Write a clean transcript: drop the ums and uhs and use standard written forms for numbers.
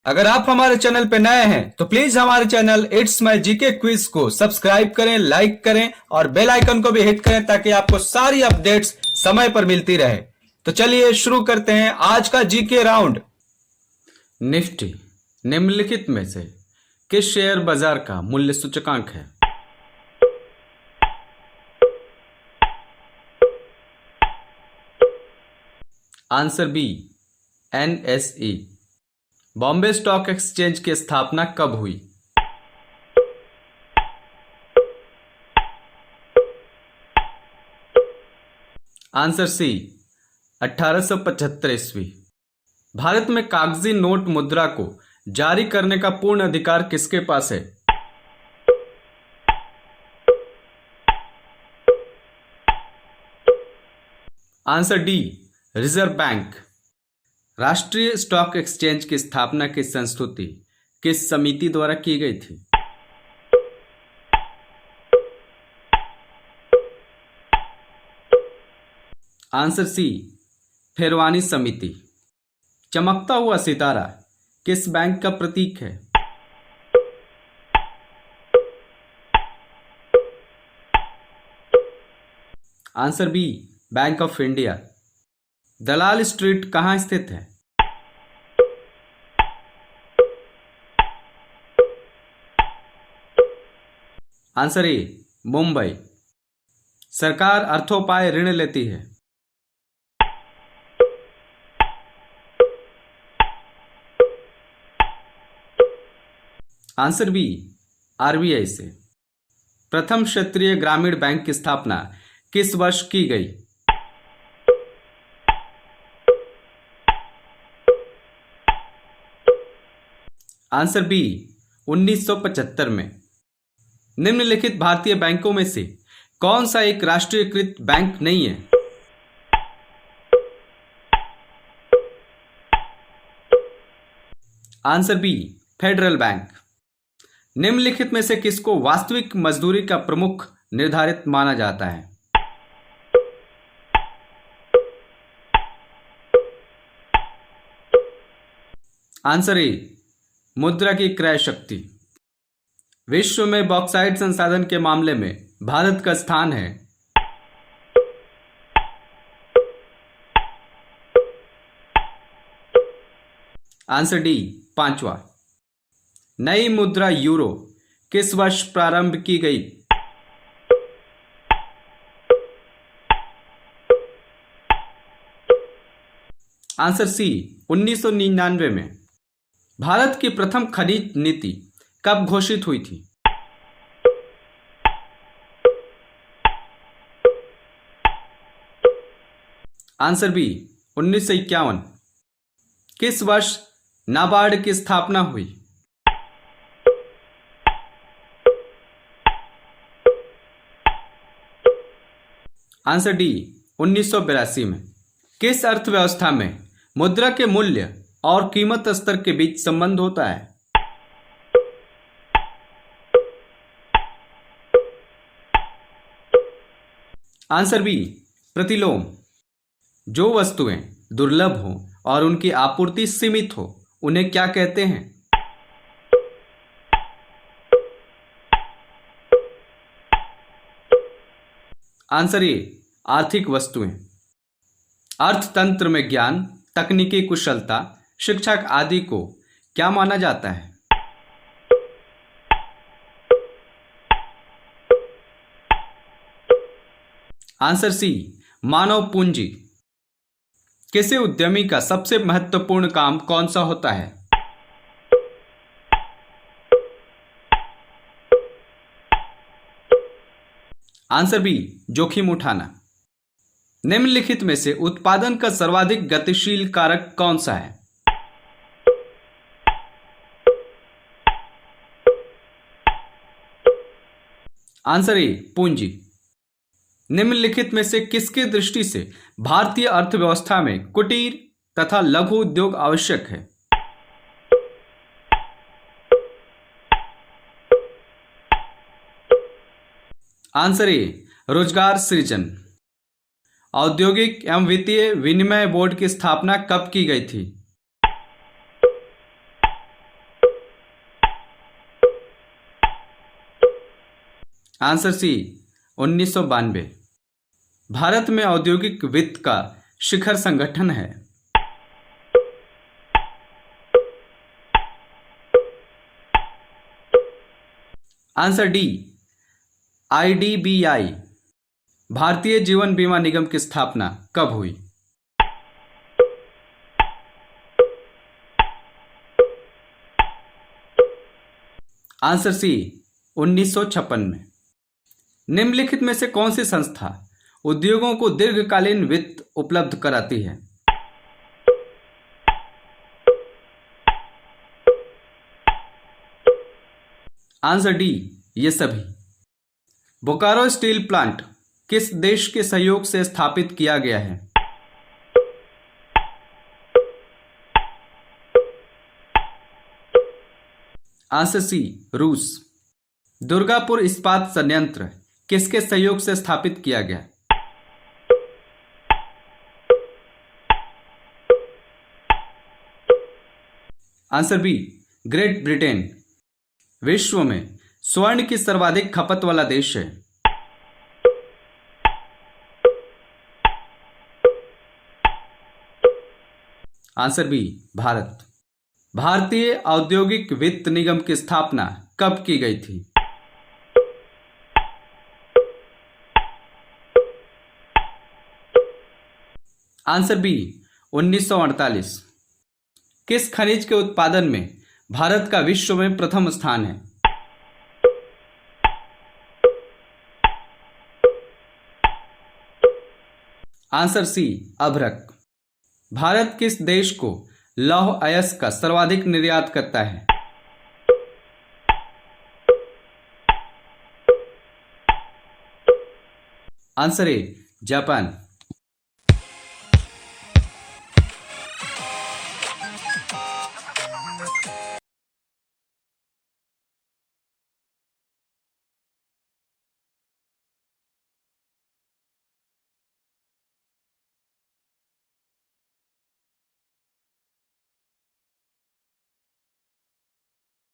अगर आप हमारे चैनल पे नए हैं तो प्लीज हमारे channel it's my GK quiz को सब्सक्राइब करें, लाइक करें और बेल आइकन को भी हिट करें ताकि आपको सारी अपडेट्स समय पर मिलती रहे। तो चलिए शुरू करते हैं आज का जीके राउंड। निफ्टी निम्नलिखित में से किस शेयर बाजार का मूल्य सूचकांक है? Answer b, NSE. Bombay stock exchange की स्थापना कब हुई? आंसर सी, 1875 ईस्वी। भारत में कागजी नोट मुद्रा को जारी करने का पूर्ण अधिकार किसके पास है? Answer D, reserve bank. राष्ट्रीय स्टॉक एक्सचेंज की स्थापना की संस्तुति किस समिति द्वारा की गई थी? आंसर सी, फेरवानी समिति। चमकता हुआ सितारा किस बैंक का प्रतीक है? Answer b, bank of India. Dalal street कहाँ स्थित है? Answer a, Mumbai. सरकार अर्थोपाय ऋण लेती है। आंसर बी, आरबीआई से। प्रथम क्षेत्रीय ग्रामीण बैंक की स्थापना किस वर्ष की गई? आंसर बी, 1975 में। निम्नलिखित भारतीय बैंकों में से कौन सा एक राष्ट्रीयकृत बैंक नहीं है? Answer b, federal bank. निम्नलिखित में से किसको वास्तविक मजदूरी का प्रमुख निर्धारित माना जाता है? आंसर ए, मुद्रा की क्रय शक्ति। विश्व में बॉक्साइट संसाधन के मामले में भारत का स्थान है? आंसर डी, 5वां। नई मुद्रा यूरो किस वर्ष प्रारंभ की गई? आंसर सी, 1999 में। भारत की प्रथम खनिज नीति कब घोषित हुई थी? Answer b, 1951। किस वर्ष नाबार्ड की स्थापना हुई? आंसर डी, 1982 में। किस अर्थव्यवस्था में मुद्रा के मूल्य और कीमत स्तर के बीच संबंध होता है? आंसर बी, प्रतिलोम। जो वस्तुएं दुर्लभ हो और उनकी आपूर्ति सीमित हो उन्हें क्या कहते हैं? आंसर ए, आर्थिक वस्तुएं। अर्थतंत्र में ज्ञान, तकनीकी कुशलता, शिक्षा आदि को क्या माना जाता है? आंसर सी, मानव पूंजी। किसी उद्यमी का सबसे महत्वपूर्ण काम कौन सा होता है? आंसर बी, जोखिम उठाना। निम्नलिखित में से उत्पादन का सर्वाधिक गतिशील कारक कौन सा है? आंसर ए, पूंजी। निम्नलिखित में से किसकी दृष्टि से भारतीय अर्थव्यवस्था में कुटीर तथा लघु उद्योग आवश्यक है? आंसर ए, रोजगार सृजन। औद्योगिक एवं वित्तीय विनिमय बोर्ड की स्थापना कब की गई थी? Answer C 1992। भारत में औद्योगिक वित्त का शिखर संगठन है। Answer D IDBI। Bharatiya Jeevan बीमा निगम की स्थापना कब हुई? आंसर सी 1956 में। निम्नलिखित में से कौन सी संस्था उद्योगों को दीर्घकालीन वित्त उपलब्ध कराती है? आंसर डी ये सभी। बोकारो स्टील प्लांट किस देश के सहयोग से स्थापित किया गया है? आंसर सी रूस। दुर्गापुर इस्पात संयंत्र किसके सहयोग से स्थापित किया गया? Answer b great Britain. विश्व में स्वर्ण की सर्वाधिक खपत वाला देश है? आंसर बी भारत। भारतीय औद्योगिक वित्त निगम की स्थापना कब की गई थी? Answer b 1948। किस खनिज के उत्पादन में भारत का विश्व में प्रथम स्थान है? आंसर सी अभ्रक। भारत किस देश को लौह अयस्क का सर्वाधिक निर्यात करता है? Answer A Japan.